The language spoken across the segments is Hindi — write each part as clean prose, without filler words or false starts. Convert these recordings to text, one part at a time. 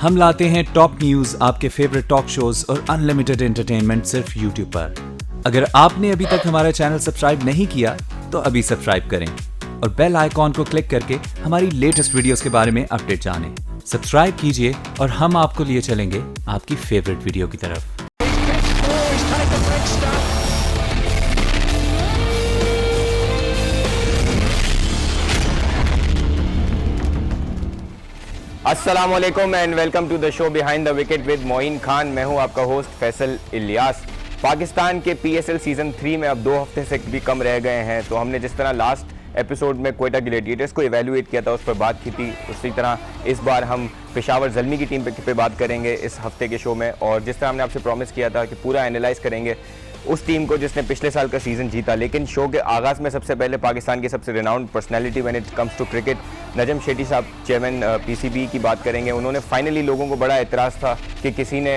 हम लाते हैं टॉप न्यूज, आपके फेवरेट टॉक शोज और अनलिमिटेड एंटरटेनमेंट सिर्फ यूट्यूब पर। अगर आपने अभी तक हमारा चैनल सब्सक्राइब नहीं किया तो अभी सब्सक्राइब करें और बेल आइकॉन को क्लिक करके हमारी लेटेस्ट वीडियोस के बारे में अपडेट जानें। सब्सक्राइब कीजिए और हम आपको लिए चलेंगे आपकी फेवरेट वीडियो की तरफ। अस्सलाम वालेकुम and welcome to the show behind the wicket with Moin Khan. मैं हूं आपका होस्ट फैसल इलियास। पाकिस्तान के PSL सीज़न 3 में अब 2 हफ्ते से भी कम रह गए हैं, तो हमने जिस तरह लास्ट एपिसोड में क्वेटा ग्लैडिएटर्स को इवेल्युएट किया था, उस पर बात की थी, उसी तरह इस बार हम पेशावर ज़ल्मी की टीम पे बात करेंगे इस हफ्ते के शो में। और जिस तरह हमने आपसे प्रॉमिस किया था कि पूरा एनालाइज करेंगे उस टीम को जिसने पिछले साल का सीज़न जीता। लेकिन शो के आगाज़ में सबसे पहले पाकिस्तान की सबसे renowned personality when it comes to cricket Najam Sethi साहब, चेयरमैन PCB की बात करेंगे। उन्होंने फाइनली, लोगों को बड़ा एतराज़ था कि किसी ने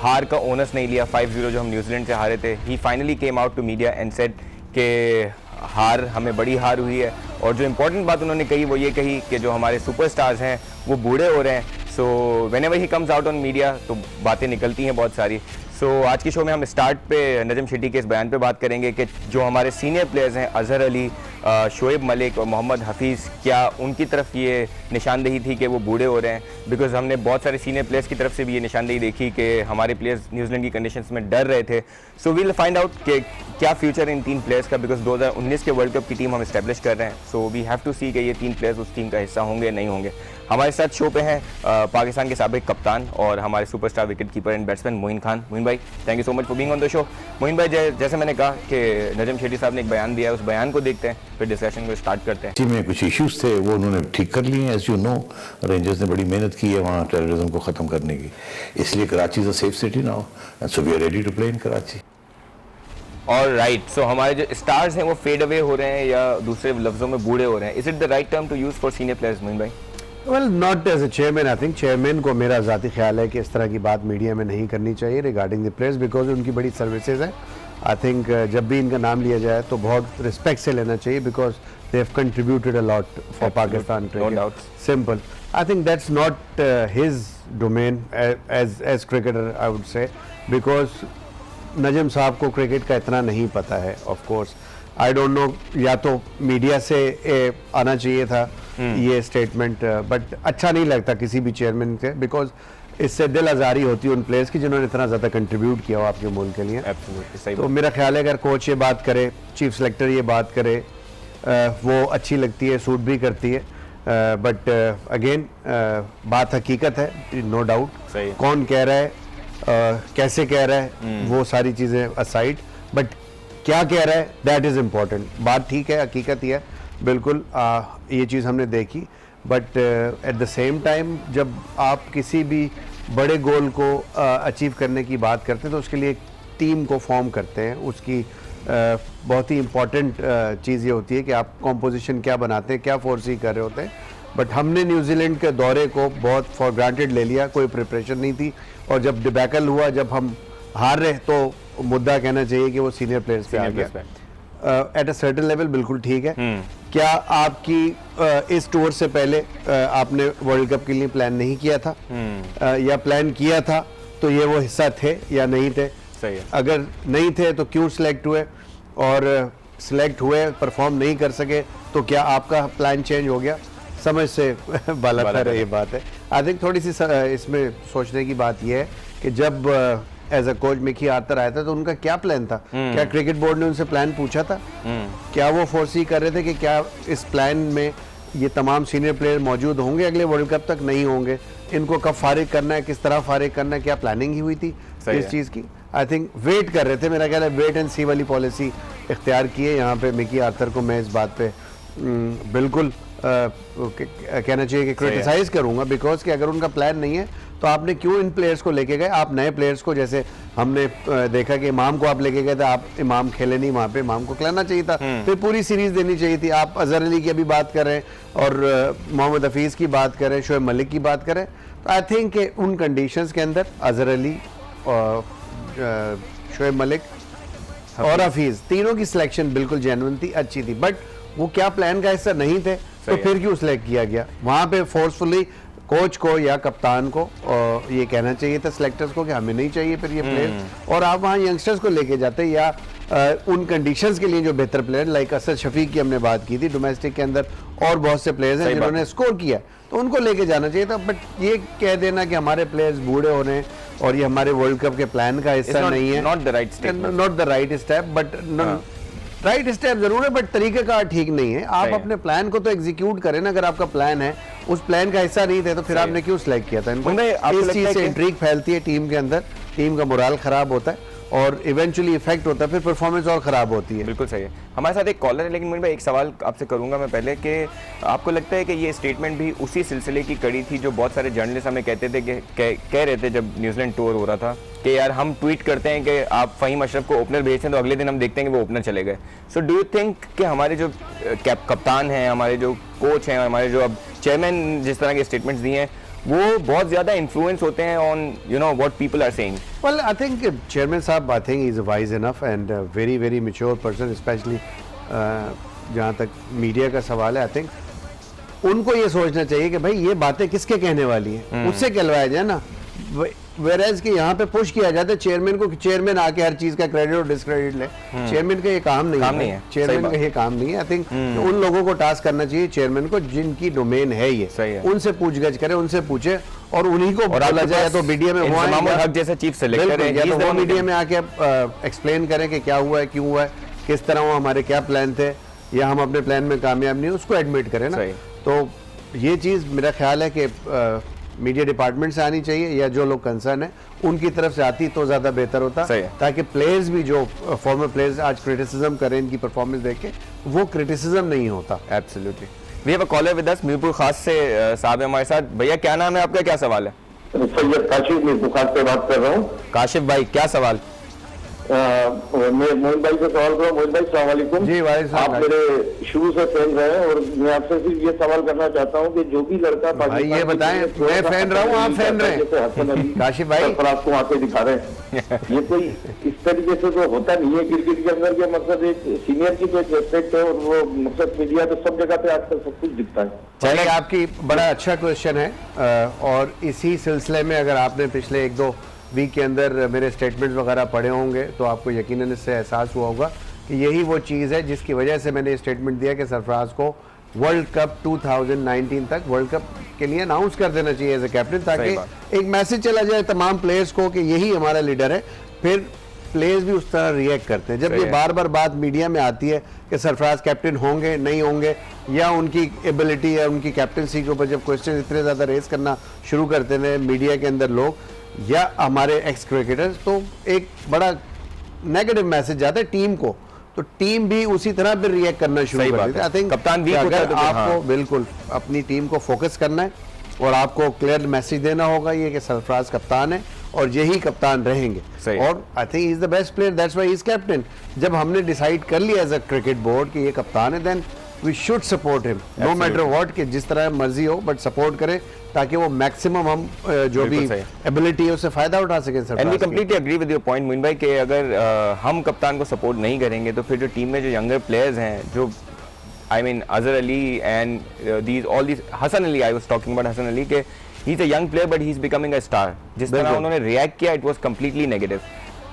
हार का ओनस नहीं लिया, 5-0 जो हम न्यूजीलैंड से हारे थे। He finally came out to media and said कि हार हमें बड़ी हार हुई है। और जो इम्पोर्टेंट बात उन्होंने कही वो ये कही कि जो हमारे सुपरस्टार्स हैं वो बूढ़े हो रहे हैं। So whenever he comes out on media तो बातें निकलती हैं बहुत सारी। सो आज की शो में हम स्टार्ट पे नजम शेट्टी के इस बयान पे बात करेंगे कि जो हमारे सीनियर प्लेयर्स हैं अजहर अली, शोएब मलिक और मोहम्मद हफीज़, क्या उनकी तरफ ये निशानदेही थी कि वो बूढ़े हो रहे हैं। बिकॉज हमने बहुत सारे सीनियर प्लेयर्स की तरफ से भी ये निशानदेही देखी कि हमारे प्लेयर्स न्यूजीलैंड की कंडीशंस में डर रहे थे। सो वील फाइंड आउट कि क्या फ्यूचर इन 3 प्लेयर्स का, बिकॉज 2019 के वर्ल्ड कप की टीम हम इस्टेब्लिश कर रहे हैं। सो वी हैव टू सी कि ये 3 प्लेयर्स उस टीम का हिस्सा होंगे नहीं होंगे। हमारे साथ शो पे हैं पाकिस्तान के साबिक कप्तान और हमारे superstar wicket keeper and batsman Moin Khan. Moin भाई, thank you so much for being on the show. Moin भाई, जैसे मैंने कहा कि नजम शेट्टी साहब ने एक बयान दिया है, उस बयान को देखते हैं फिर डिस्कशन को स्टार्ट करते हैं। टीम में कुछ इश्यूज थे, वो उन्होंने ठीक कर लिए हैं। एज यू नो, रेंजर्स ने बड़ी मेहनत की है वहाँ टेररिज्म को ख़त्म करने की, इसलिए Karachi is a safe city now and so we are ready to play in Karachi. और राइट, सो हमारे जो स्टार्स हैं वो फेड अवे हो रहे हैं या दूसरे लफ्जों में बूढ़े हो रहे हैं। Is it the right term to use for senior players Moin भाई? Well, not as a chairman. I think chairman को मेरा ज़ाती ख्याल है कि इस तरह की बात मीडिया में नहीं करनी चाहिए रिगार्डिंग द प्लेयर्स, बिकॉज उनकी बड़ी सर्विसेज है। आई थिंक जब भी इनका नाम लिया जाए तो बहुत रिस्पेक्ट से लेना चाहिए, because they have contributed a lot for Pakistan cricket. Simple. I think that's not his domain as cricketer, I would say, because Najam साहब को क्रिकेट का इतना नहीं पता है। Of course I don't know, या तो मीडिया से आना चाहिए था ये स्टेटमेंट, बट अच्छा नहीं लगता किसी भी चेयरमैन से, बिकॉज इससे दिल आज़ारी होती है उन प्लेयर्स की जिन्होंने इतना ज़्यादा कंट्रीब्यूट किया हो आपके मुल्क के लिए। तो मेरा ख्याल है अगर कोच ये बात करे, चीफ सेलेक्टर ये बात करे, वो अच्छी लगती है, सूट भी करती है। बट अगेन बात हकीकत है, नो डाउट। कौन कह रहा है, कैसे कह रहा है, वो सारी चीज़ें असाइड, बट क्या कह रहा है दैट इज़ इम्पॉर्टेंट। बात ठीक है, हकीकत ही है, बिल्कुल ये चीज़ हमने देखी। But at the same time जब आप किसी भी बड़े गोल को अचीव करने की बात करते हैं तो उसके लिए एक टीम को फॉर्म करते हैं। उसकी बहुत ही इम्पॉर्टेंट चीज़ ये होती है कि आप कॉम्पोजिशन क्या बनाते हैं, क्या फोर्स ही कर रहे होते हैं। बट हमने न्यूजीलैंड के दौरे को बहुत फॉर ग्रांटेड ले लिया, कोई प्रिपरेशन नहीं थी, और जब डिबैकल हुआ, जब हम हार रहे, तो मुद्दा कहना चाहिए कि वो सीनियर प्लेयर्स पे आ गया। एट अ सर्टेन लेवल बिल्कुल ठीक है। क्या आपकी इस टूर से पहले आपने वर्ल्ड कप के लिए प्लान नहीं किया था, या प्लान किया था तो ये वो हिस्सा थे या नहीं थे? सही है। अगर नहीं थे तो क्यों सिलेक्ट हुए, और सिलेक्ट हुए परफॉर्म नहीं कर सके तो क्या आपका प्लान चेंज हो गया? समझ से बालातर ये बात है। आई थिंक थोड़ी सी इसमें सोचने की बात यह है कि जब as a coach Mickey Arthur आया था तो उनका क्या प्लान था? क्या क्रिकेट बोर्ड ने उनसे प्लान पूछा था? क्या वो फोर्सी कर रहे थे कि क्या इस प्लान में ये तमाम सीनियर प्लेयर मौजूद होंगे अगले वर्ल्ड कप तक, नहीं होंगे? इनको कब फारिग करना है, किस तरह फारिग करना है, क्या प्लानिंग ही हुई थी इस चीज़ की? आई थिंक वेट कर रहे थे। मेरा ख्याल है वेट एंड सी वाली पॉलिसी इख्तियार की है यहाँ पे मिकी आर्चर को। मैं इस बात पे बिल्कुल कहना चाहिए कि क्रिटिसाइज करूँगा, बिकॉज कि अगर उनका प्लान नहीं है तो आपने क्यों इन प्लेयर्स को लेके गए? आप नए प्लेयर्स को, जैसे हमने देखा कि इमाम को आप लेके गए थे, आप इमाम खेले नहीं वहाँ पे, इमाम को खिलाना चाहिए था, फिर पूरी सीरीज देनी चाहिए थी। आप अजहर अली की अभी बात कर रहे हैं और मोहम्मद हफीज़ की बात कर रहे हैं, शोएब मलिक की बात कर रहे हैं, तो आई थिंक उन कंडीशंस के अंदर अजहर अली, शोएब मलिक और हफीज़, तीनों की सिलेक्शन बिल्कुल जेन्युइन थी, अच्छी थी। बट वो क्या प्लान का हिस्सा नहीं थे, तो फिर क्यों सिलेक्ट किया गया? वहाँ पे फोर्सफुली कोच को या कप्तान को ये कहना चाहिए था सिलेक्टर्स को कि हमें नहीं चाहिए फिर ये प्लेयर, और आप वहाँ यंगस्टर्स को लेके जाते या उन कंडीशंस के लिए जो बेहतर प्लेयर लाइक असद शफीक की हमने बात की थी, डोमेस्टिक के अंदर और बहुत से प्लेयर्स हैं जिन्होंने स्कोर किया, तो उनको लेके जाना चाहिए था। बट ये कह देना कि हमारे प्लेयर्स बूढ़े होने और ये हमारे वर्ल्ड कप के प्लान का हिस्सा नहीं है, not the right step, but right step जरूर है, बट तरीकेकार ठीक नहीं है। आप अपने प्लान को तो एग्जीक्यूट करें ना, अगर आपका प्लान है, उस प्लान का हिस्सा नहीं थे तो फिर आपने क्यों सिलेक्ट किया था इनको? इस चीज से इंट्रीग फैलती है टीम के अंदर, टीम का मोरल खराब होता है और इवेंचुअली इफेक्ट होता है, फिर परफॉर्मेंस और खराब होती है। बिल्कुल सही है। हमारे साथ एक कॉलर है, लेकिन मुझे एक सवाल आपसे करूंगा मैं पहले कि आपको लगता है कि ये स्टेटमेंट भी उसी सिलसिले की कड़ी थी जो बहुत सारे जर्नलिस्ट हमें कहते थे कि कह रहे थे जब न्यूजीलैंड टूर हो रहा था कि यार हम ट्वीट करते हैं कि आप फ़हीम अशरफ को ओपनर भेजते हैं तो अगले दिन हम देखते हैं कि वो ओपनर चले गए। सो डू यू थिंक कि हमारे जो कप्तान हैं, हमारे जो कोच हैं, हमारे जो अब चेयरमैन जिस तरह के स्टेटमेंट्स दिए हैं वो बहुत ज़्यादा इन्फ्लुएंस होते हैं on you know what people are saying? Well, I think Chairman साहब, I think he is wise enough and very very mature person, especially जहाँ तक मीडिया का सवाल है। I think उनको ये सोचना चाहिए कि भाई ये बातें किसके कहने वाली हैं, उससे कहलवाया जाए ना। वेरएज कि यहाँ पे पुश किया जाता है चेयरमैन को कि चेयरमैन आके हर चीज का क्रेडिट और डिस्क्रेडिट ले। चेयरमैन का ये काम नहीं है, चेयरमैन का ये काम नहीं है। आई थिंक उन लोगों को टास्क करना चाहिए चेयरमैन को जिनकी डोमेन है ये, उनसे पूछगछ करे, उनसे पूछे और उन्हीं को बोला जाए। तो मीडिया में हक जैसा चीफ सेलेक्टर है, या तो वो मीडिया में आके एक्सप्लेन करें कि क्या हुआ है, क्यों हुआ है, किस तरह हुआ, हमारे क्या प्लान थे, या हम अपने प्लान में कामयाब नहीं, उसको एडमिट करें ना। तो ये चीज मेरा ख्याल है कि मीडिया डिपार्टमेंट से आनी चाहिए या जो लोग कंसर्न है उनकी तरफ से आती तो ज्यादा बेहतर होता, ताकि प्लेयर्स भी जो फॉर्मर प्लेयर्स आज क्रिटिसिज्म करें इनकी परफॉर्मेंस देख के, वो क्रिटिसिज्म नहीं होता। Absolutely. We have a caller with us, Mirpur Khas से साहब हमारे साथ। भैया क्या नाम है आपका, क्या सवाल है? सैयद काशिफ, मीरपुर खास से बात कर रहा हूँ। काशिफ भाई क्या सवाल? मैं मोहित भाई से सवाल कर रहा हूँ। मोहित भाई अस्सलाम वालेकुम। जी वालेकुम। आप मेरे शुरू से फैन रहे हैं और मैं आपसे सिर्फ ये सवाल करना चाहता हूँ कि जो भी लड़का भाई ये बताएं, मैं फैन रहा हूँ, आप फैन रहे? काशिफ भाई आपको आके दिखा रहे हैं, ये कोई इस तरीके से तो होता नहीं है क्रिकेट के अंदर के। मतलब एक सीनियर की जो रेस्पेक्ट है और वो मकसद मीडिया तो सब जगह पे आजकल सब कुछ दिखता है। चलिए, आपकी बड़ा अच्छा क्वेश्चन है और इसी सिलसिले में अगर आपने पिछले 1-2 वीक के अंदर मेरे स्टेटमेंट्स वगैरह पढ़े होंगे तो आपको यकीनन इससे एहसास हुआ होगा कि यही वो चीज़ है जिसकी वजह से मैंने स्टेटमेंट दिया कि सरफराज को वर्ल्ड कप 2019 तक वर्ल्ड कप के लिए अनाउंस कर देना चाहिए एज ए कैप्टन, ताकि एक मैसेज चला जाए तमाम प्लेयर्स को कि यही हमारा लीडर है। फिर प्लेयर्स भी उस तरह रिएक्ट करते हैं। जब ये बार बार बात मीडिया में आती है कि सरफराज कैप्टन होंगे नहीं होंगे, या उनकी एबिलिटी या उनकी कैप्टनसी के ऊपर जब क्वेश्चन इतने ज़्यादा रेस करना शुरू करते हैं मीडिया के अंदर लोग या हमारे एक्स क्रिकेटर्स, तो एक बड़ा नेगेटिव मैसेज जाता है टीम को, तो टीम भी उसी तरह फिर रिएक्ट करना शुरू कर देती है। आई थिंक कप्तान भी अगर आपको बिल्कुल अपनी टीम को फोकस करना है और आपको क्लियर मैसेज देना होगा ये कि सरफराज कप्तान है और यही कप्तान रहेंगे, और I think is the best player, that's why he is captain. जब हमने डिसाइड कर लिया एज अ क्रिकेट बोर्ड कि ये कप्तान है, then we should support him no matter what, कि जिस तरह मर्जी हो बट सपोर्ट करें ताकि वो मैक्सिमम हम जो भी एबिलिटी है उससे फायदा उठा सकें। And we completely agree with your point Moin भाई कि अगर हम कप्तान को सपोर्ट नहीं करेंगे तो फिर जो टीम में जो यंगर प्लेयर्स हैं, जो I mean Azhar Ali and these all these, Hasan Ali, I was talking about Hasan Ali कि he is a young player but he is becoming a star, जिस तरह उन्होंने रिएक्ट किया इट वाज कंप्लीटली नेगेटिव।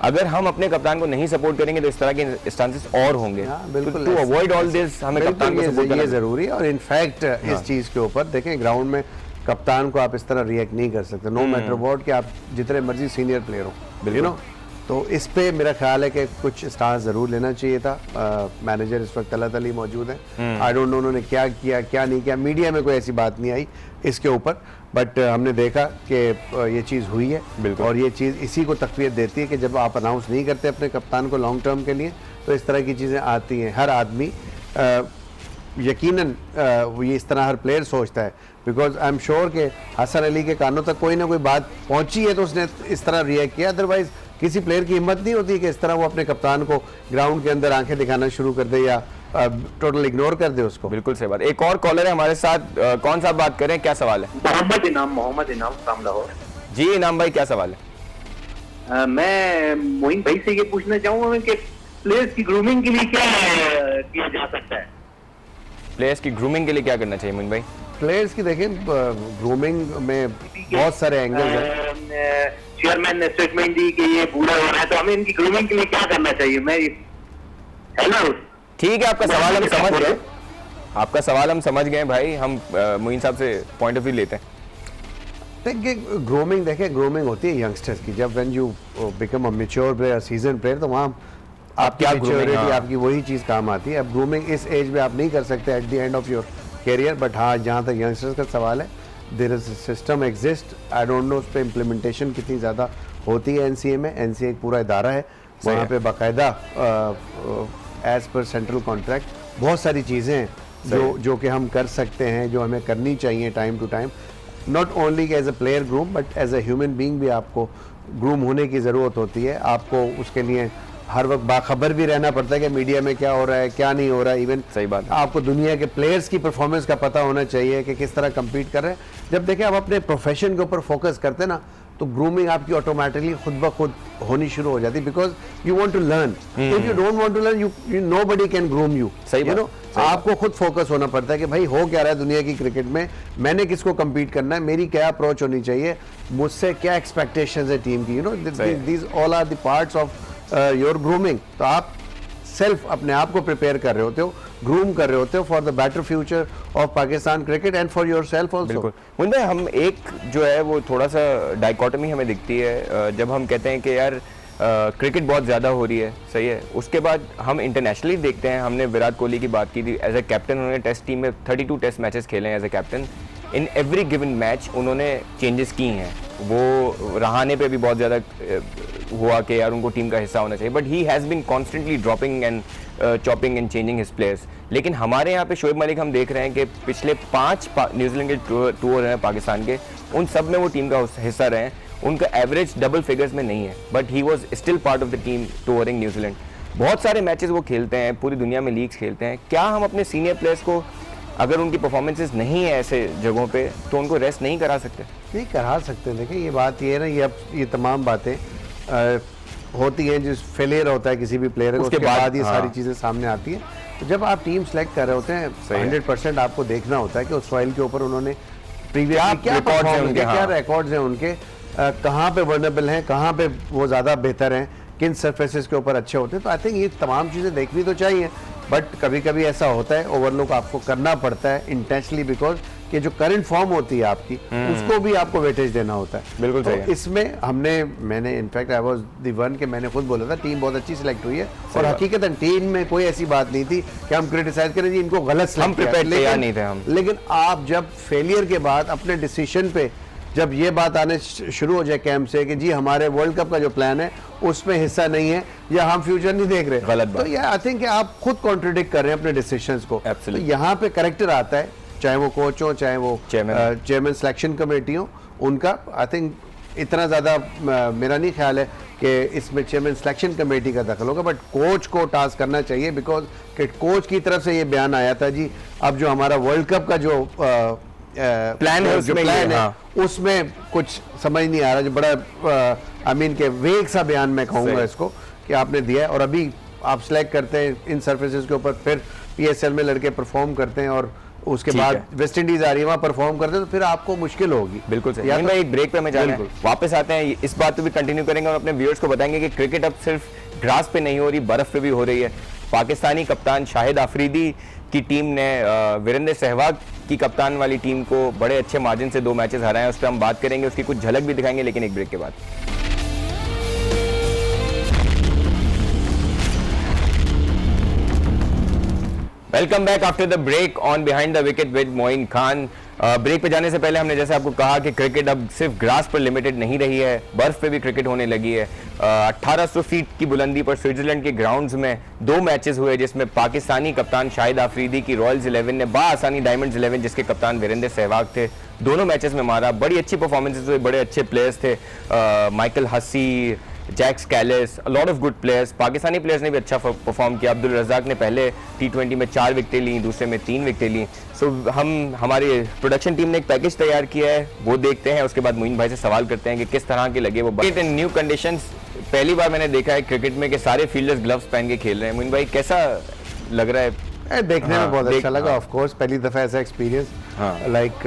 अगर हम अपने कप्तान को नहीं सपोर्ट करेंगे तो इस तरह के स्टांसेस और होंगे। टू अवॉइड ऑल दिस हमें कप्तान को सपोर्ट करना जरूरी है। और इनफैक्ट इस चीज के ऊपर देखें, ग्राउंड में कप्तान को आप इस तरह रिएक्ट नहीं कर सकते, नो मैटर व्हाट, कि आप जितने मर्जी सीनियर प्लेयर हो, यू नो। तो इस पे मेरा ख्याल है कि कुछ स्टांस जरूर लेना चाहिए था। मैनेजर इस वक्त तलत अली मौजूद है, आई डोंट नो उन्होंने क्या किया क्या नहीं किया, मीडिया में कोई ऐसी बात नहीं आई इसके ऊपर, बट हमने देखा कि ये चीज़ हुई है और ये चीज़ इसी को तक़वियत देती है कि जब आप अनाउंस नहीं करते अपने कप्तान को लॉन्ग टर्म के लिए तो इस तरह की चीज़ें आती हैं। हर आदमी यकीनन ये इस तरह हर प्लेयर सोचता है, बिकॉज आई एम श्योर कि हसन अली के कानों तक कोई ना कोई बात पहुंची है तो उसने इस तरह रिएक्ट किया, अदरवाइज किसी प्लेयर की हिम्मत नहीं होती कि इस तरह वो अपने कप्तान को ग्राउंड के अंदर आंखें दिखाना शुरू कर दे या टोटल इग्नोर कर दे उसको। बिल्कुल सही बात। एक और कॉलर है हमारे साथ, कौन सा बात करें, क्या सवाल है? मोहम्मद इनाम फ्रॉम लाहौर। जी इनाम भाई क्या सवाल है? मैं मोइन भाई से ये पूछना चाहूंगा कि प्लेयर्स की ग्रूमिंग के लिए क्या किया जा सकता है? प्लेयर्स की ग्रूमिंग के लिए क्या करना चाहिए मोइन भाई? प्लेयर्स की देखें, ग्रूमिंग में बहुत सारे एंगल्स हैं। चेयरमैन ने स्टेटमेंट दी कि ये बूढ़ा हो रहा है, तो हमें इनकी ग्रूमिंग के लिए क्या करना चाहिए? हेलो, ठीक है, आपका सवाल हम समझ गए, आपका सवाल हम समझ गए भाई। हम मोइन साहब से पॉइंट ऑफ व्यू लेते हैं। देखिए ग्रूमिंग, देखें ग्रूमिंग होती है यंगस्टर्स की। जब when you become a mature player, season player, तो वहाँ आपकी क्या grooming, मैच्योरिटी, हाँ। आपकी वही चीज़ काम आती है। अब ग्रूमिंग इस एज में आप नहीं कर सकते at the end of your career, but हाँ जहाँ तक यंगस्टर्स का सवाल है, there is system exist. I don't know उस पर इम्प्लीमेंटेशन कितनी ज़्यादा होती है एनसीए में। एनसीए एक पूरा इदारा है, वहाँ पे बाकायदा एज पर सेंट्रल कॉन्ट्रैक्ट बहुत सारी चीज़ें हैं जो कि हम कर सकते हैं, जो हमें करनी चाहिए time to time. Not only as a player groom, but as a human being भी आपको ग्रूम होने की ज़रूरत होती है। आपको उसके लिए हर वक्त बाखबर भी रहना पड़ता है कि मीडिया में क्या हो रहा है, क्या नहीं हो रहा है। इवन सही बात है। आपको दुनिया के प्लेयर्स की परफॉर्मेंस का पता होना चाहिए कि किस तरह compete कर रहे हैं। जब देखें आप अपने प्रोफेशन के ऊपर फोकस करते हैं ना, तो ग्रूमिंग आपकी ऑटोमेटिकली खुद ब खुद होनी शुरू हो जाती है, because you want to learn. If you don't want to learn, you nobody can groom you. सही बात, सही आपको खुद फोकस होना पड़ता है कि भाई हो क्या रहा है दुनिया की क्रिकेट में, मैंने किसको compete करना है, मेरी क्या अप्रोच होनी चाहिए, मुझसे क्या एक्सपेक्टेशंस है टीम की। These all are the parts of your grooming. तो आप सेल्फ अपने आप को प्रिपेयर कर रहे होते हो, ग्रूम कर रहे होते हो for the better future of Pakistan cricket and for yourself also. बिल्कुल मोइन भाई, हम एक जो है वो थोड़ा सा डाइकोटमी हमें दिखती है जब हम कहते हैं कि यार क्रिकेट बहुत ज़्यादा हो रही है, सही है। उसके बाद हम इंटरनेशनली देखते हैं, हमने विराट कोहली की बात की थी एज ए कैप्टन, उन्होंने टेस्ट टीम में 32 टेस्ट मैचेस खेले हैं as a captain. In every given match उन्होंने चेंजेस की हैं। वो रहाने पे भी बहुत ज़्यादा हुआ कि यार उनको टीम का हिस्सा होना चाहिए, but he has been constantly dropping and chopping and changing his players. लेकिन हमारे यहाँ पे शोएब मलिक हम देख रहे हैं कि पिछले 5 न्यूजीलैंड के टूर हैं पाकिस्तान के, उन सब में वो टीम का हिस्सा रहे हैं। उनका एवरेज डबल फिगर्स में नहीं है, but he was still part of the team touring New Zealand. बहुत सारे मैचेस वो खेलते हैं, पूरी दुनिया में लीग्स खेलते हैं। क्या हम अपने सीनियर प्लेयर्स को, अगर उनकी परफॉर्मेंसेस नहीं है ऐसे जगहों पे, तो उनको रेस्ट नहीं करा सकते? नहीं करा सकते। देखिए ये बात ये है ना, ये तमाम बातें होती हैं, जिस फेलियर होता है किसी भी प्लेयर का, उसके बाद ये सारी चीज़ें सामने आती हैं। तो जब आप टीम सेलेक्ट कर रहे होते हैं, 100% आपको देखना होता है कि उस फाइल के ऊपर उन्होंने प्रीवियस क्या रिकॉर्ड्स हैं उनके, कहाँ पे वर्नेबल हैं, कहाँ पे वो ज़्यादा बेहतर हैं, किन सरफेसेस के ऊपर अच्छे होते हैं। तो आई थिंक ये तमाम चीज़ें देखनी तो चाहिए, बट कभी कभी ऐसा होता है ओवरलुक आपको करना पड़ता है इंटेंशनली, बिकॉज कि जो करंट फॉर्म होती है आपकी, उसको भी आपको वेटेज देना होता है। बिल्कुल तो सही है। इसमें मैंने in fact I was the one कि मैंने खुद बोला था टीम बहुत अच्छी सिलेक्ट हुई है, और हकीकतन टीम में कोई ऐसी बात नहीं थी कि हम क्रिटिसाइज करें जी इनको गलत हम प्रिपेयर तैयार नहीं थे हम। लेकिन आप जब फेलियर के बाद अपने डिसीजन पे जब ये बात आने शुरू हो जाए कैंप से कि जी हमारे वर्ल्ड कप का जो प्लान है उसमें हिस्सा नहीं है, या हम फ्यूचर नहीं देख रहे, गलत बात। तो ये आई थिंक आप खुद कॉन्ट्रडिक्ट कर रहे हैं अपने डिसीजंस को। तो यहाँ पे करेक्टर आता है, चाहे वो कोच हो, चाहे वो चेयरमैन सिलेक्शन कमेटी हो, उनका आई थिंक इतना ज़्यादा मेरा नहीं ख्याल है कि इसमें चेयरमैन सिलेक्शन कमेटी का दखल होगा, बट कोच को टास्क करना चाहिए, बिकॉज कि कोच की तरफ से ये बयान आया था जी अब जो हमारा वर्ल्ड कप का जो प्लान है, उसमें कुछ समझ नहीं आ रहा, जो बड़ा आई मीन के वेग सा बयान मैं कहूँगा इसको कि आपने दिया है, और अभी आप सिलेक्ट करते हैं इन सर्फेसेस के ऊपर, फिर PSL में लड़के परफॉर्म करते हैं, और उसके बाद वेस्ट इंडीज आ रही है वहाँ परफॉर्म करते हैं, तो फिर आपको मुश्किल होगी। बिल्कुल सही। भाई एक ब्रेक पे मैं जा रहा हूं, वापस आते हैं, इस बात पे भी कंटिन्यू करेंगे और अपने व्यूअर्स को बताएंगे कि क्रिकेट अब सिर्फ ग्रास पे नहीं हो रही, बर्फ पे भी हो रही है। पाकिस्तानी कप्तान शाहिद आफरीदी की टीम ने वीरेंद्र सहवाग की कप्तान वाली टीम को बड़े अच्छे मार्जिन से 2 मैचेस हराए हैं, उस पर हम बात करेंगे, उसकी कुछ झलक भी दिखाएंगे, लेकिन एक ब्रेक के बाद। Welcome back after the break on behind the wicket with Moin Khan. Break पे जाने से पहले हमने जैसे आपको कहा कि क्रिकेट अब सिर्फ ग्रास पर लिमिटेड नहीं रही है, बर्फ पे भी क्रिकेट होने लगी है। 1800 फीट की बुलंदी पर स्विट्जरलैंड के ग्राउंड्स में 2 मैचेस हुए, जिसमें पाकिस्तानी कप्तान शाहिद आफरीदी की रॉयल्स 11 ने बाआसानी डायमंड्स 11 जिसके कप्तान वीरेंद्र सहवाग थे, दोनों मैचेस में मारा। बड़ी अच्छी परफॉर्मेंसेस हुई, बड़े अच्छे प्लेयर्स थे, Michael Hussey, Jacques Kallis, a lot of good players. Pakistani players ने भी अच्छा परफॉर्म किया। अब्दुल रज़ाक ने पहले T20 में 4 विकेटें ली, दूसरे में 3 विकेटें ली। सो हमारी प्रोडक्शन टीम ने एक पैकेज तैयार किया है, वो देखते हैं, उसके बाद मोइन भाई से सवाल करते हैं कि किस तरह के लगे वो क्रिकेट इन न्यू कंडीशंस। पहली बार मैंने देखा है क्रिकेट में कि सारे फील्डर्स ग्लव्स पहन के खेल रहे हैं। मोइन भाई कैसा लग रहा है देखने में बहुत अच्छा लगा। हाँ। ऑफ कोर्स पहली दफ़ा ऐसा एक्सपीरियंस, हाँ। लाइक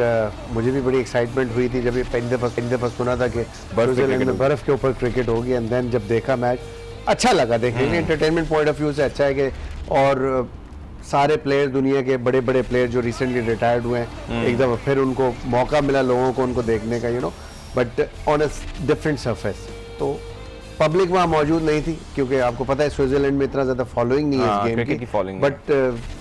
मुझे भी बड़ी एक्साइटमेंट हुई थी जब ये पहली दफ़ा सुना था कि न्यूजीलैंड में बर्फ़ के ऊपर क्रिकेट होगी, एंड देन जब देखा मैच अच्छा लगा देखने के, एंटरटेनमेंट पॉइंट ऑफ व्यू से अच्छा है कि और सारे प्लेयर दुनिया के बड़े बड़े प्लेयर जो रिसेंटली रिटायर्ड हुए हैं एक दफ़ा फिर उनको मौका मिला लोगों को उनको देखने का, but on a different surface. तो पब्लिक वहाँ मौजूद नहीं थी क्योंकि आपको पता है स्विट्जरलैंड में इतना ज़्यादा फॉलोइंग नहीं है इस गेम क्रिकेट की following but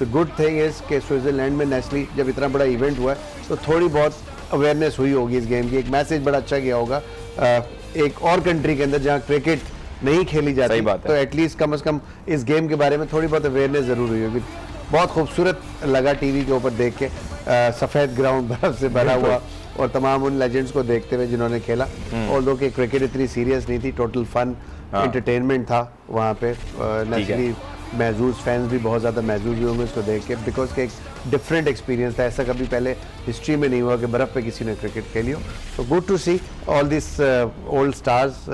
the good thing is कि स्विट्जरलैंड में नेशनली जब इतना बड़ा इवेंट हुआ है तो थोड़ी बहुत अवेयरनेस हुई होगी इस गेम की, एक मैसेज बड़ा अच्छा गया होगा एक और कंट्री के अंदर जहाँ क्रिकेट नहीं खेली जाती। सही बात है। तो एटलीस्ट कम से कम इस गेम के बारे में थोड़ी बहुत अवेयरनेस ज़रूर हुई होगी। बहुत खूबसूरत लगा टीवी के ऊपर देख के, सफ़ेद ग्राउंड बर्फ से भरा हुआ और तमाम उन लेजेंड्स को देखते हुए जिन्होंने खेला। और लोग कि क्रिकेट इतनी सीरियस नहीं थी, टोटल फन एंटरटेनमेंट था वहाँ पे। नेचुरली महजूज फैंस भी बहुत ज़्यादा महजूज हुए होंगे इसको देख के, बिकॉज के एक डिफरेंट एक्सपीरियंस था, ऐसा कभी पहले हिस्ट्री में नहीं हुआ कि बर्फ़ पे किसी ने क्रिकेट खेली हो। So good to see all this old stars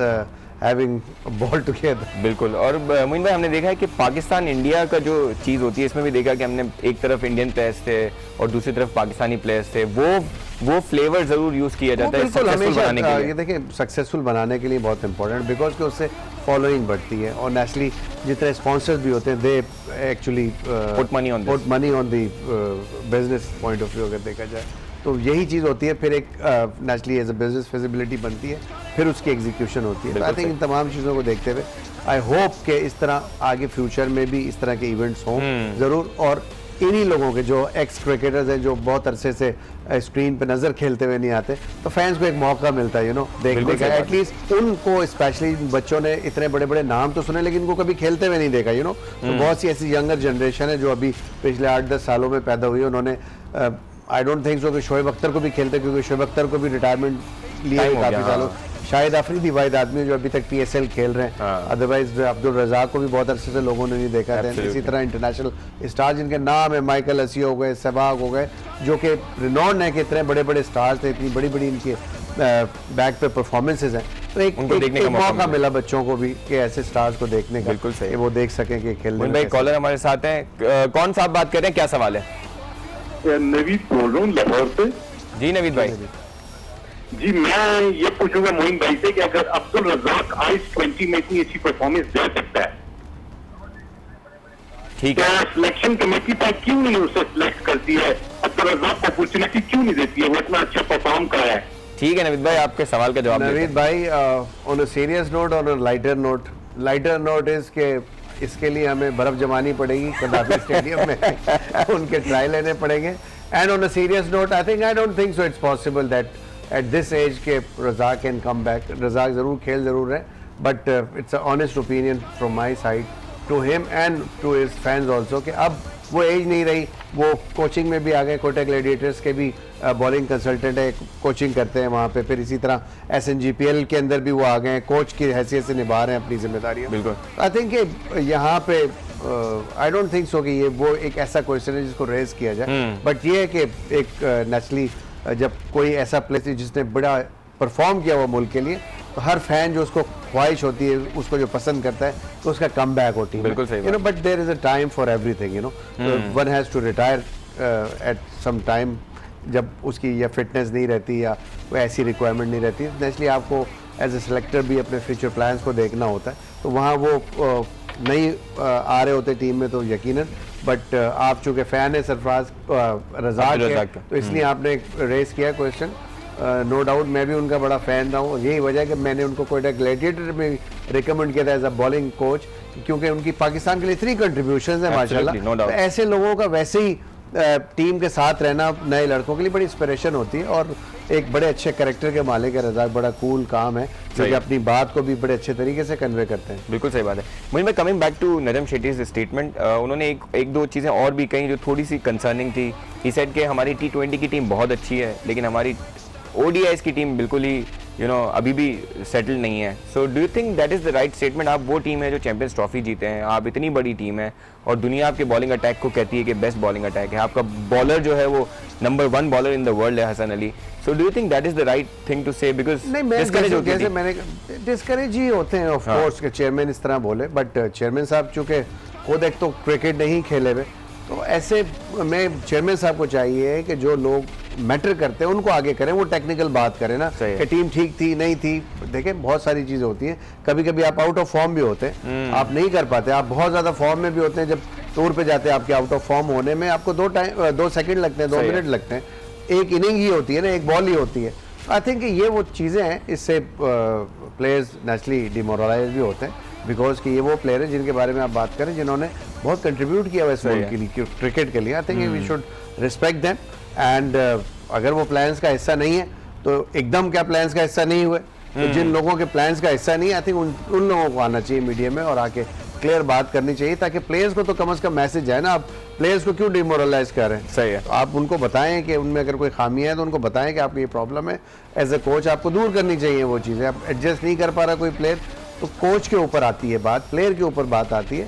having ball together. बिल्कुल। और मोइन भाई हमने देखा है कि पाकिस्तान इंडिया का जो चीज़ होती है इसमें भी देखा कि हमने एक तरफ इंडियन प्लेयर्स थे और दूसरी तरफ पाकिस्तानी प्लेयर्स थे, वो फ्लेवर ज़रूर यूज़ किया जाता है सक्सेसफुल बनाने के लिए। ये देखिए सक्सेसफुल बनाने के लिए बहुत इंपॉर्टेंट, बिकॉज कि उससे फॉलोइंग बढ़ती है और नेचुरली जितने स्पॉन्सर्स भी होते हैं they actually Put money on this. Put money on the business point of view अगर देखा जाए तो यही चीज़ होती है। फिर एक naturally as a business feasibility बनती है, फिर उसकी एग्जीक्यूशन होती है। तो आई थिंक इन तमाम चीज़ों को देखते हुए आई होप कि इस तरह आगे फ्यूचर में भी इस तरह के इवेंट्स हों ज़रूर। और इन्हीं लोगों के जो एक्स क्रिकेटर्स हैं जो बहुत अरसे से स्क्रीन पे नज़र खेलते हुए नहीं आते, तो फैंस को एक मौका मिलता है देखने का। एटलीस्ट उनको स्पेशली बच्चों ने इतने बड़े बड़े नाम तो सुने लेकिन उनको कभी खेलते हुए नहीं देखा तो बहुत सी ऐसी यंगर जनरेशन है जो अभी पिछले 8-10 सालों में पैदा हुई है। उन्होंने आई डोंट थिंक सो कि शोएब अख्तर को भी खेलते, क्योंकि शोएब अख्तर को भी रिटायरमेंट लिए काफ़ी सालों। शाहिद आफरीदी वाहिद आदमी जो अभी तक PSL खेल रहे हैं, अदरवाइज अब्दुल रज़ाक को भी बहुत अरसे से लोगों ने नहीं देखा था। इसी तरह इंटरनेशनल स्टार जिनके नाम है, माइकल हसी हो गए, सहवाग हो गए, जो कि रिनॉन्ड है कि इतने बड़े बड़े स्टार्स थे, इतनी बड़ी बड़ी इनकी बैक पे परफॉर्मेंसेज हैं। तो एक मौका मिला बच्चों को भी कि ऐसे स्टार्स को देखने का, बिल्कुल सही, कि वो देख सकें कि खेलने। भाई कॉलर हमारे साथ हैं, कौन सा आप बात कर रहे हैं, क्या सवाल है? नवीद बोल रहा हूँ लाहौर से। जी नवीद भाई। जी मैं ये पूछूंगा मोइन भाई से कि अगर अब्दुल रज़ाक ICE20 में इतनी अच्छी परफॉर्मेंस दे सकता है, ठीक है, क्या सिलेक्शन कमेटी पर क्यों नहीं उसे सिलेक्ट करती है? अब्दुल रज़ाक को अपॉर्चुनिटी क्यों नहीं देती है? वो इतना अच्छा परफॉर्म कर रहा है। ठीक है नवीद भाई, आपके सवाल का जवाब देते हैं। नवीद भाई, on a serious note, on a lighter note is के इसके लिए हमें बर्फ जमानी पड़ेगी कदाफी स्टेडियम में उनके ट्रायल लेने पड़ेंगे। And on a serious note I don't think so it's possible that at this age के Razzaq can come back. Razzaq ज़रूर खेल ज़रूर है, but it's a honest opinion from my side to him and to his fans also कि अब वो एज नहीं रही। वो कोचिंग में भी आ गए, कोटा ग्लैडिएटर्स के भी बॉलिंग कंसल्टेंट है, कोचिंग करते हैं वहाँ पे। फिर इसी तरह SNGPL के अंदर भी वो आ गए हैं, कोच की हैसियत से निभा रहे हैं अपनी जिम्मेदारियाँ। बिल्कुल। आई थिंक कि यहाँ पे आई डोंट थिंक सो कि ये वो एक ऐसा क्वेश्चन है जिसको रेज किया जाए, बट ये है कि एक नेचुरली जब कोई ऐसा प्लेयर जिसने बड़ा परफॉर्म किया हुआ मुल्क के लिए, तो हर फैन जो उसको ख्वाहिश होती है, उसको जो पसंद करता है, तो उसका कम बैक होती है। बिल्कुल सही बात। But there is a time for everything, one has to retire at some time, जब उसकी या फिटनेस नहीं रहती या कोई ऐसी रिक्वायरमेंट नहीं रहती। नेचुरली आपको एज ए सेलेक्टर भी अपने फ्यूचर प्लान्स को देखना होता है, तो वहाँ वो नहीं आ रहे होते टीम में तो यकीनन। बट आप चूँकि फ़ैन है सरफराज रज़ाक है, तो इसलिए आपने रेस किया क्वेश्चन। नो डाउट मैं भी उनका बड़ा फ़ैन रहा हूँ, यही वजह है कि मैंने उनको कोयटा ग्लैडिएटर में रिकमेंड किया था एज अ बॉलिंग कोच, क्योंकि उनकी पाकिस्तान के लिए 3 कंट्रीब्यूशन है माशाल्लाह। तो ऐसे लोगों का वैसे ही टीम के साथ रहना नए लड़कों के लिए बड़ी इंस्पिरेशन होती है, और एक बड़े अच्छे कैरेक्टर के मालिक है रज़ाक, बड़ा कूल काम है, जो कि अपनी बात को भी बड़े अच्छे तरीके से कन्वे करते हैं। बिल्कुल सही बात है। मुझे मैं coming back to Najam Sethi's statement, उन्होंने एक दो चीज़ें और भी कही जो थोड़ी सी कंसर्निंग थी। ही सेड कि हमारी T20 की टीम बहुत अच्छी है, लेकिन हमारी ODIs की टीम बिल्कुल ही अभी भी सेटल नहीं है। सो do you think that is the right statement? आप वो टीम है जो चैंपियंस ट्रॉफी जीते हैं, आप इतनी बड़ी टीम है और दुनिया आपके बॉलिंग अटैक को कहती है कि बेस्ट बॉलिंग अटैक है, आपका बॉलर जो है वो number 1 bowler in the world है Hasan Ali. So do you think that is the right thing to say? Because जैसे मैंने डिस्करेज ही होते हैं ऑफ कोर्स के चेयरमैन इस तरह बोले, बट चेयरमैन साहब चूँकि खुद एक तो क्रिकेट नहीं खेले हुए, तो ऐसे में चेयरमैन साहब को चाहिए कि जो लोग मैटर करते हैं उनको आगे करें, वो टेक्निकल बात करें ना सही है। कि टीम ठीक थी नहीं थी। देखें बहुत सारी चीज़ें होती हैं, कभी कभी आप आउट ऑफ फॉर्म भी होते हैं, आप नहीं कर पाते, आप बहुत ज़्यादा फॉर्म में भी होते हैं। जब टूर पे जाते हैं आपके आउट ऑफ फॉर्म होने में आपको 2 सेकंड लगते हैं, 2 सही है। मिनट लगते हैं, एक इनिंग ही होती है ना, एक बॉल ही होती है। आई थिंक ये वो चीज़ें हैं, इससे प्लेयर्स नेचुरली डिमोरलाइज भी होते हैं, बिकॉज कि ये वो प्लेयर हैं जिनके बारे में आप बात करें जिन्होंने बहुत कंट्रीब्यूट किया हुआ इस मुल्क के लिए, क्रिकेट के लिए। I think we should respect them and अगर वो प्लान्स का हिस्सा नहीं है तो एकदम क्या प्लान्स का हिस्सा नहीं हुए, तो जिन लोगों के प्लान्स का हिस्सा नहीं है आई थिंक उन लोगों को आना चाहिए मीडिया में और आके क्लियर बात करनी चाहिए, ताकि प्लेयर्स को तो कम से कम मैसेज जाए ना, आप प्लेयर्स को क्यों डिमोरलाइज कर रहे हैं। सही है। तो आप उनको बताएं कि उनमें अगर कोई खामी है तो उनको बताएं कि आपकी ये प्रॉब्लम है, एज ए कोच आपको दूर करनी चाहिए वो चीज़ें। आप एडजस्ट नहीं कर पा रहा कोई प्लेयर तो कोच के ऊपर आती है बात, प्लेयर के ऊपर बात आती है,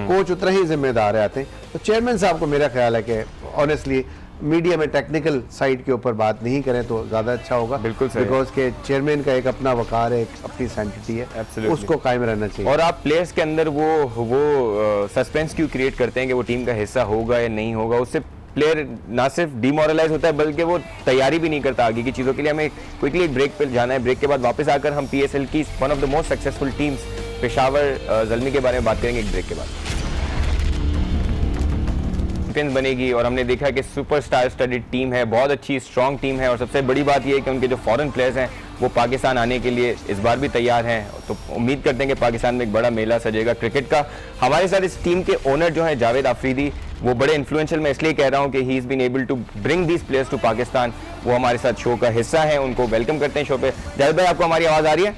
कोच उतना ही जिम्मेदार आते हैं। तो चेयरमैन साहब को मेरा ख्याल है कि ऑनेस्टली मीडिया में टेक्निकल साइड के ऊपर बात नहीं करें तो ज़्यादा अच्छा होगा। बिल्कुल सही है। बिकॉज के चेयरमैन का एक अपना वकार है, एक अपनी सैंटिटी है, Absolutely। उसको कायम रहना चाहिए। और आप प्लेयर्स के अंदर वो सस्पेंस क्यों क्रिएट करते हैं कि वो टीम का हिस्सा होगा या नहीं होगा, उससे प्लेयर ना सिर्फ डिमोरलाइज होता है बल्कि वो तैयारी भी नहीं करता आगे की चीज़ों के लिए। हमें क्विकली एक ब्रेक पे जाना है, ब्रेक के बाद वापस आकर हम PSL की one of the most successful teams Peshawar Zalmi के बारे में बात करेंगे एक ब्रेक के बाद। चैंपियंस बनेगी और हमने देखा कि सुपरस्टार स्टडीड टीम है, बहुत अच्छी स्ट्रॉन्ग टीम है और सबसे बड़ी बात यह है कि उनके जो फॉरेन प्लेयर्स हैं वो पाकिस्तान आने के लिए इस बार भी तैयार हैं। तो उम्मीद करते हैं कि पाकिस्तान में एक बड़ा मेला सजेगा क्रिकेट का। हमारे साथ इस टीम के ओनर जो हैं जावेद आफरीदी, वो बड़े इन्फ्लुएंशियल, मैं इसलिए कह रहा हूँ कि he is been able to bring these players to Pakistan. वो हमारे साथ शो का हिस्सा है, उनको वेलकम करते हैं शो पे। जावेद भाई, आपको हमारी आवाज़ आ रही है?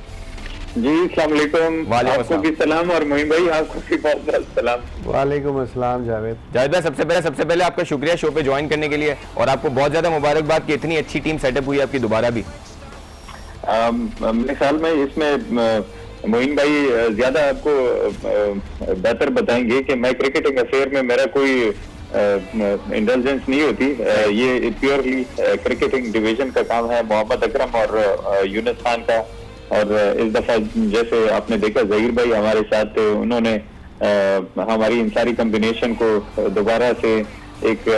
जी अस्सलाम वालेकुम। वालेकुम आपको भी सलाम और मोइन भाई आपको भी बहुत बहुत सलाम। वालेकुम अस्सलाम जावेद। जावेद भाई, सबसे पहले आपका शुक्रिया शो पे ज्वाइन करने के लिए और आपको बहुत ज़्यादा मुबारकबाद कि इतनी अच्छी टीम सेटअप हुई है आपकी दोबारा भी। मेरे ख्याल में इसमें मोइन भाई ज्यादा आपको बेहतर बताएंगे कि मैं क्रिकेटिंग अफेयर में मेरा कोई इंटेलिजेंस नहीं होती। ये प्योरली क्रिकेटिंग डिवीजन का काम है मोहम्मद अकरम और यूनुस खान का। और इस दफा जैसे आपने देखा जहीर भाई हमारे साथ थे, उन्होंने हमारी इन सारी कॉम्बिनेशन को दोबारा से एक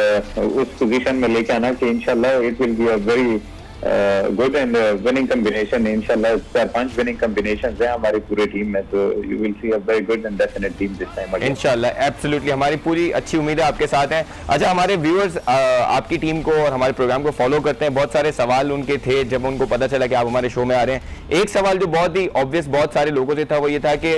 उस पोजीशन में लेके आना कि इंशाल्लाह it will be a very good and winning combination. इंशाल्लाह 4-5 विनिंग कॉम्बिनेशन है हमारी पूरी टीम में, तो you will see a very good and definite team this time again इंशाल्लाह, एब्सोल्युटली, हमारी पूरी अच्छी उम्मीद है आपके साथ हैं। अच्छा, हमारे व्यूअर्स आपकी टीम को और हमारे प्रोग्राम को फॉलो करते हैं। बहुत सारे सवाल उनके थे जब उनको पता चला कि आप हमारे शो में आ रहे हैं। एक सवाल जो बहुत ही ऑब्वियस बहुत सारे लोगों से था वो ये था कि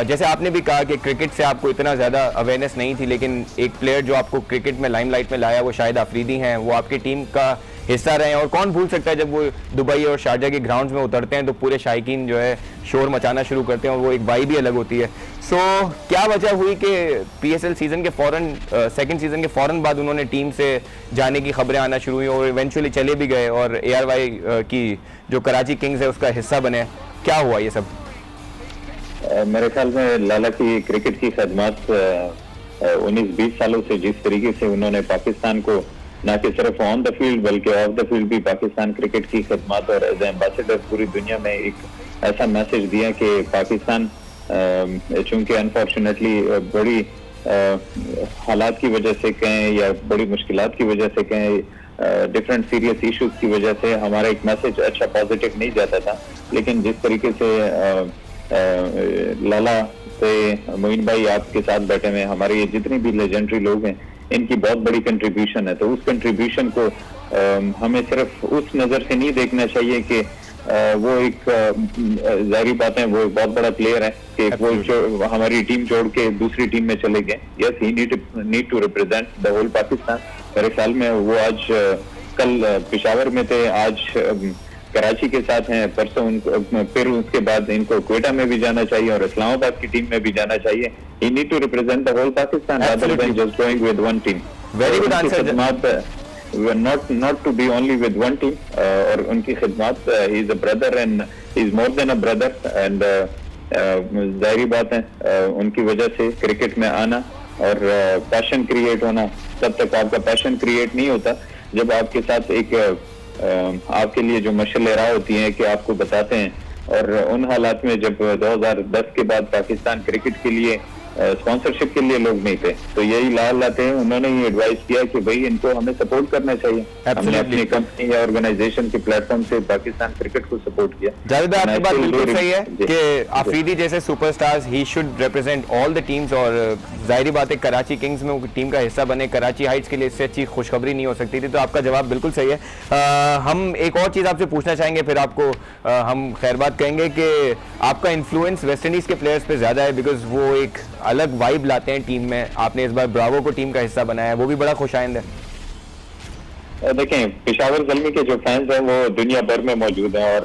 जैसे आपने भी कहा कि क्रिकेट से आपको इतना ज़्यादा अवेयरनेस नहीं थी, लेकिन एक प्लेयर जो आपको क्रिकेट में लाइमलाइट में लाया वो शाहिद आफरीदी हैं, वो आपकी टीम का हिस्सा रहे हैं। और कौन भूल सकता है जब वो दुबई और शारजा के ग्राउंड्स में उतरते हैं तो पूरे शायकीन जो है शोर मचाना शुरू करते हैं और वो एक वाइब भी अलग होती है। सो क्या वजह हुई कि PSL सीज़न के फ़ौरन सेकंड सीज़न के फ़ौरन बाद उन्होंने टीम से जाने की खबरें आना शुरू हुई और इवेंचुअली चले भी गए और ARY की जो कराची किंग्स है उसका हिस्सा बने? क्या हुआ ये सब? मेरे ख्याल में लाला की क्रिकेट की खदमात 19-20 सालों से जिस तरीके से उन्होंने पाकिस्तान को न कि सिर्फ ऑन द फील्ड बल्कि ऑफ द फील्ड भी पाकिस्तान क्रिकेट की खदमात और एज एम्बेसडर पूरी दुनिया में एक ऐसा मैसेज दिया कि पाकिस्तान चूंकि अनफॉर्चुनेटली बड़ी हालात की वजह से कहें या बड़ी मुश्किलात की वजह से कहें डिफरेंट सीरियस इश्यूज की वजह से हमारा एक मैसेज अच्छा पॉजिटिव नहीं जाता था। लेकिन जिस तरीके से लाला से मोइन भाई आपके साथ बैठे हुए हमारे ये जितने भी लेजेंडरी लोग हैं इनकी बहुत बड़ी कंट्रीब्यूशन है, तो उस कंट्रीब्यूशन को हमें सिर्फ उस नज़र से नहीं देखना चाहिए कि वो एक जाहिर बात है वो बहुत बड़ा प्लेयर है कि वो हमारी टीम छोड़ के दूसरी टीम में चले गए। Yes, he need to represent the whole Pakistan. मेरे ख्याल में वो आज कल पेशावर में थे, आज कराची के साथ हैं, परसों फिर उसके बाद इनको क्वेटा में भी जाना चाहिए और इस्लामाबाद की टीम में भी जाना चाहिए। He need to represent the whole Pakistan rather than just going with one team. Very good answer. Not to be only with one team. और उनकी खिदमत he is a brother and he is more than a brother and जाहिर बात है उनकी वजह से क्रिकेट में आना और पैशन क्रिएट होना, तब तक आपका पैशन क्रिएट नहीं होता जब आपके साथ एक आपके लिए जो मशाल राह होती हैं कि आपको बताते हैं। और उन हालात में जब 2010 के बाद पाकिस्तान क्रिकेट के लिए स्पॉन्सरशिप के लिए लोग नहीं थे। तो यही लाल लाते हैं, उन्होंने ही एडवाइस किया कि भाई इनको हमें सपोर्ट करना चाहिए। हमने अपनी कंपनी या ऑर्गेनाइजेशन के प्लेटफॉर्म से पाकिस्तान क्रिकेट को सपोर्ट किया। जावेद भाई, आपकी बात बिल्कुल सही है जी, कि आफरीदी जैसे superstars he should represent all the teams, और जाहिर बात है कराची किंग्स में वो टीम का हिस्सा बने। कराची हाइट्स के लिए इससे अच्छी खुशखबरी नहीं हो सकती थी। तो आपका जवाब बिल्कुल सही है। हम एक और चीज़ आपसे पूछना चाहेंगे, फिर आपको हम खैर बात कहेंगे कि आपका इन्फ्लुएंस वेस्ट इंडीज़ के प्लेयर्स पे ज़्यादा है, बिकॉज वो एक अलग वाइब लाते हैं टीम में। आपने इस बार ब्रावो को टीम का हिस्सा बनाया है, वो भी बड़ा खुशाइंद है। देखें, पेशावर ज़ल्मी के जो फैंस हैं वो दुनिया भर में मौजूद हैं, और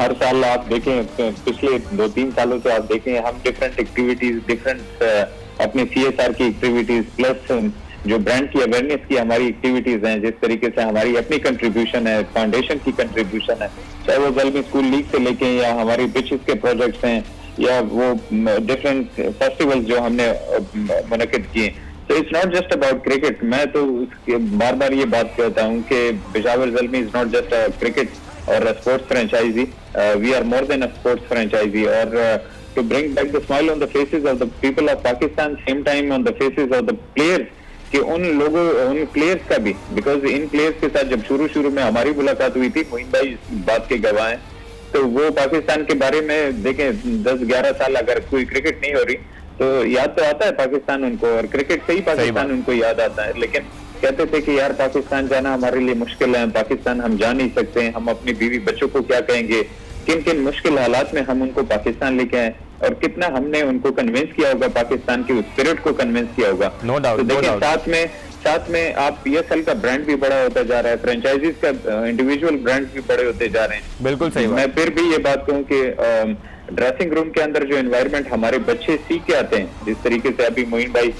हर साल आप देखें, पिछले 2-3 सालों से आप देखें, हम डिफरेंट एक्टिविटीज, डिफरेंट अपने CSR की एक्टिविटीज, प्लस जो ब्रांड की अवेयरनेस की हमारी एक्टिविटीज हैं, जिस तरीके से हमारी अपनी कंट्रीब्यूशन है, फाउंडेशन की कंट्रीब्यूशन है, चाहे वो ज़ल्मी स्कूल लीग से लेके या हमारी बिचेस के प्रोजेक्ट्स हैं या वो डिफरेंट फेस्टिवल्स जो हमने मुनक्किद किए। तो it's not just about cricket. मैं तो बार बार ये बात कहता हूँ कि Peshawar Zalmi is not just a cricket और a sports franchisee. We are more than a sports franchisee. और to bring back the smile on the faces of the people of Pakistan, same time on the faces of the players, कि उन लोगों, उन प्लेयर्स का भी, बिकॉज इन प्लेयर्स के साथ जब शुरू में हमारी मुलाकात हुई थी, मोइन भाई इस बात के गवाह हैं, तो वो पाकिस्तान के बारे में देखें 10-11 साल अगर कोई क्रिकेट नहीं हो रही तो याद तो आता है पाकिस्तान उनको, और क्रिकेट से ही पाकिस्तान उनको याद आता है। लेकिन कहते थे कि यार पाकिस्तान जाना हमारे लिए मुश्किल है, पाकिस्तान हम जा नहीं सकते, हम अपनी बीवी बच्चों को क्या कहेंगे, किन किन मुश्किल हालात में हम उनको पाकिस्तान लेके आए, और कितना हमने उनको कन्विंस किया होगा, पाकिस्तान की उस स्पिरिट को कन्विंस किया होगा। No doubt. तो देखिए, साथ में आप PSL का ब्रांड भी बड़ा होता जा रहा है, फ्रेंचाइजीज का इंडिविजुअल ब्रांड भी बड़े होते जा रहे हैं। बिल्कुल सही। मैं फिर भी ये बात कहूँ कि ड्रेसिंग रूम के अंदर जो एनवायरनमेंट हमारे बच्चे सीख के आते हैं, जिस तरीके से अभी मोइन भाई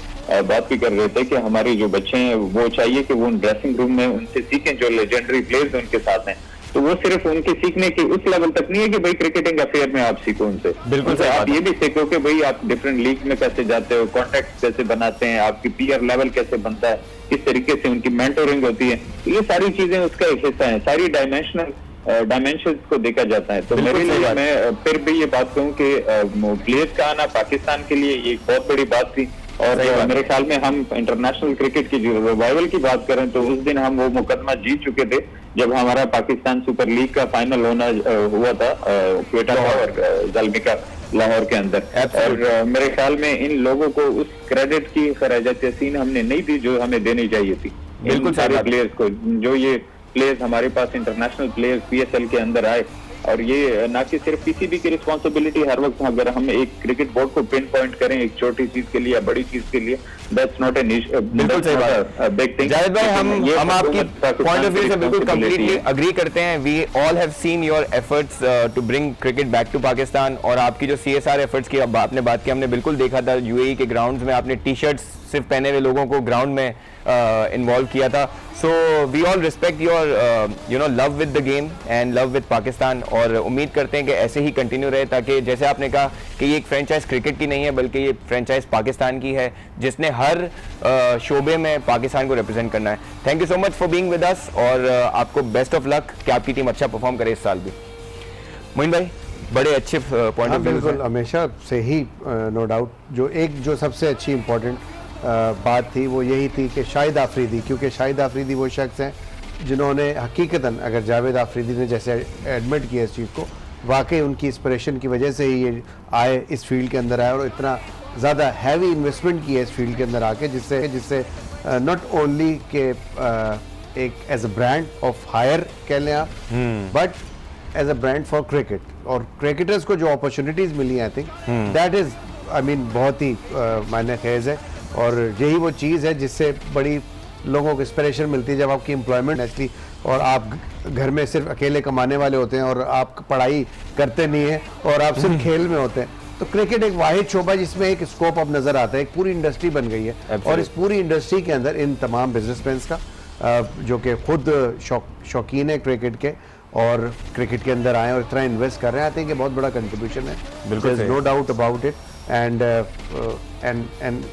बात भी कर रहे थे कि हमारे जो बच्चे हैं वो चाहिए कि वो उन ड्रेसिंग रूम में उनसे सीखें जो लेजेंडरी प्लेयर्स उनके साथ हैं। तो वो सिर्फ उनके सीखने की उस लेवल तक नहीं है कि भाई क्रिकेटिंग अफेयर में आप सीखो उनसे, बिल्कुल तो आप ये भी सीखो कि भाई आप डिफरेंट लीग में कैसे जाते हो, कॉन्टेक्ट कैसे बनाते हैं, आपकी पीयर लेवल कैसे बनता है, किस तरीके से उनकी मेंटोरिंग होती है। ये सारी चीजें उसका एक हिस्सा है, सारी डायमेंशंस को देखा जाता है। तो मेरे लिए मैं फिर भी ये बात कहूँ कि प्लेयर्स का आना पाकिस्तान के लिए एक बहुत बड़ी बात थी, और मेरे ख्याल में हम इंटरनेशनल क्रिकेट की जो रिवाइवल की बात करें तो उस दिन हम वो मुकदमा जीत चुके थे जब हमारा पाकिस्तान सुपर लीग का फाइनल हुआ था क्वेटा और ज़ल्मी का लाहौर के अंदर। और मेरे ख्याल में इन लोगों को उस क्रेडिट की खराजत यासीन हमने नहीं दी जो हमें देनी चाहिए थी। बिल्कुल सारे प्लेयर्स को, जो ये प्लेयर्स हमारे पास इंटरनेशनल प्लेयर्स PSL के अंदर आए, और ये ना कि सिर्फ PCB की रिस्पॉन्सिबिलिटी हर वक्त, अगर हम एक क्रिकेट बोर्ड को पिन पॉइंट करें एक छोटी चीज के लिए या बड़ी चीज के लिए, दैट्स नॉट ए बिल्कुल सही बात। Big thing. जावेद भाई, हम आपकी पॉइंट ऑफ व्यू से बिल्कुल कंप्लीटली अग्री करते हैं। We all have seen your efforts to bring cricket back to Pakistan, और आपकी जो CSR एफर्ट्स की आपने बात की, हमने बिल्कुल देखा था UAE के ग्राउंड्स में आपने टी-शर्ट्स सिर्फ पहने हुए लोगों को ग्राउंड में इन्वॉल्व किया था। So we all respect your love with the game and love with Pakistan, और उम्मीद करते हैं कि ऐसे ही कंटिन्यू रहे, ताकि जैसे आपने कहा कि ये एक फ्रेंचाइज क्रिकेट की नहीं है बल्कि ये फ्रेंचाइज पाकिस्तान की है, जिसने हर शोबे में पाकिस्तान को रिप्रेजेंट करना है। Thank you so much for being with us, और आपको बेस्ट ऑफ लक कि आपकी टीम अच्छा परफॉर्म करे इस साल भी। मोइन भाई, बड़े अच्छे पॉइंट ऑफ व्यू। बिल्कुल, हमेशा से ही नो डाउट जो सबसे अच्छी इंपॉर्टेंट बात थी वो यही थी कि शाहिद आफरीदी, क्योंकि शाहिद आफरीदी वो शख्स हैं जिन्होंने हकीकतन, अगर जावेद आफरीदी ने जैसे एडमिट किया इस चीज़ को, वाकई उनकी इंस्पिरेशन की वजह से ही ये आए, इस फील्ड के अंदर आए और इतना ज़्यादा हैवी इन्वेस्टमेंट की है इस फील्ड के अंदर आके, जिससे नॉट ओनली के एक as a brand of hire कह लें आप, but as a brand for cricket, और क्रिकेटर्स को जो अपॉर्चुनिटीज़ मिली आई थिंक दैट इज़ बहुत ही मायने खेज है, और यही वो चीज़ है जिससे बड़ी लोगों को इंस्पिरेशन मिलती है जब आपकी एम्प्लॉयमेंट नेचुरली, और आप घर में सिर्फ अकेले कमाने वाले होते हैं और आप पढ़ाई करते नहीं हैं और आप सिर्फ खेल में होते हैं, तो क्रिकेट एक वाहिद शोबा जिसमें एक स्कोप अब नज़र आता है, एक पूरी इंडस्ट्री बन गई है। और इस पूरी इंडस्ट्री के अंदर इन तमाम बिजनेसमैन का जो कि खुद शौकीन है क्रिकेट के और क्रिकेट के अंदर आए और इतना इन्वेस्ट कर रहे हैं, आते हैं कि बहुत बड़ा कंट्रीब्यूशन है, बिल्कुल no doubt about it. And